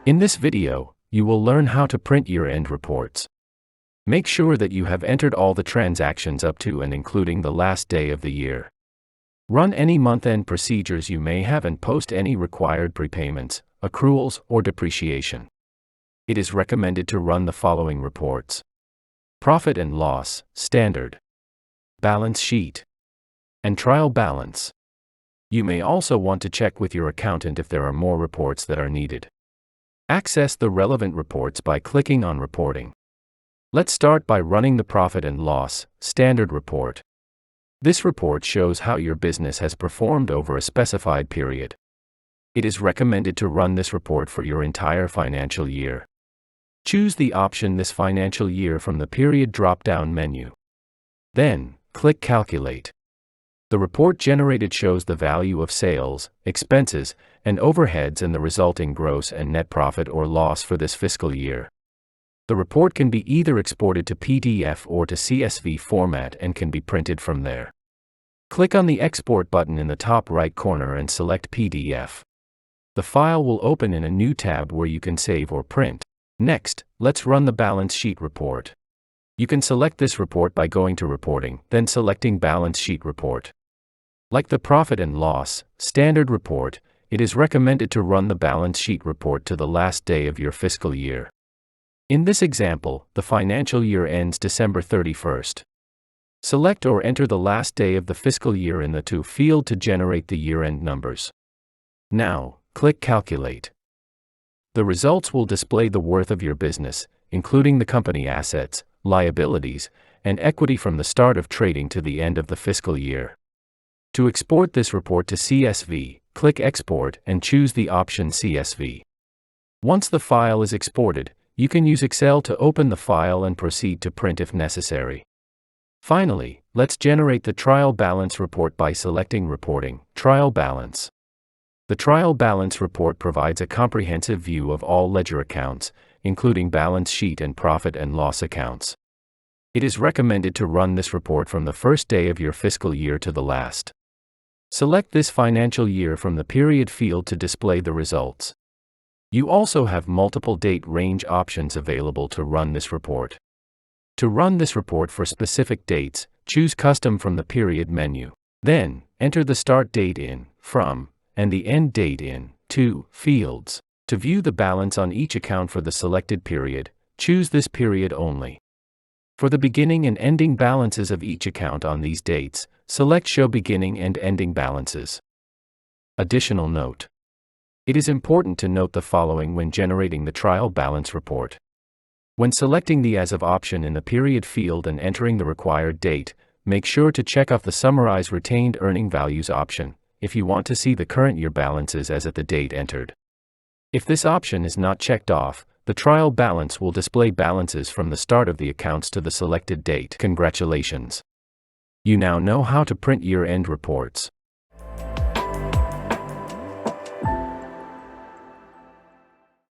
In this video, you will learn how to print year-end reports. Make sure that you have entered all the transactions up to and including the last day of the year. Run any month-end procedures you may have and post any required prepayments, accruals, or depreciation. It is recommended to run the following reports: profit and loss, standard, balance sheet, and trial balance. You may also want to check with your accountant if there are more reports that are needed. Access the relevant reports by clicking on Reporting. Let's start by running the Profit and Loss Standard Report. This report shows how your business has performed over a specified period. It is recommended to run this report for your entire financial year. Choose the option This Financial Year from the Period drop-down menu. Then, click Calculate. The report generated shows the value of sales, expenses, and overheads and the resulting gross and net profit or loss for this fiscal year. The report can be either exported to PDF or to CSV format and can be printed from there. Click on the Export button in the top right corner and select PDF. The file will open in a new tab where you can save or print. Next, let's run the balance sheet report. You can select this report by going to Reporting, then selecting Balance Sheet Report. Like the Profit and Loss Standard Report, it is recommended to run the balance sheet report to the last day of your fiscal year. In this example, the financial year ends December 31st. Select or enter the last day of the fiscal year in the To field to generate the year-end numbers. Now, click Calculate. The results will display the worth of your business, including the company assets, liabilities, and equity from the start of trading to the end of the fiscal year. To export this report to CSV, click Export and choose the option CSV. Once the file is exported, you can use Excel to open the file and proceed to print if necessary. Finally, let's generate the trial balance report by selecting Reporting, Trial Balance. The trial balance report provides a comprehensive view of all ledger accounts, including balance sheet and profit and loss accounts. It is recommended to run this report from the first day of your fiscal year to the last. Select this financial year from the Period field to display the results. You also have multiple date range options available to run this report. To run this report for specific dates, choose Custom from the Period menu. Then, enter the start date in, from, and the end date in, to, fields. To view the balance on each account for the selected period, choose this period only. For the beginning and ending balances of each account on these dates, select Show Beginning and Ending Balances. Additional note: it is important to note the following when generating the trial balance report. When selecting the As of option in the Period field and entering the required date, make sure to check off the Summarize Retained Earning Values option, if you want to see the current year balances as at the date entered. If this option is not checked off, the trial balance will display balances from the start of the accounts to the selected date. Congratulations! You now know how to print year-end reports.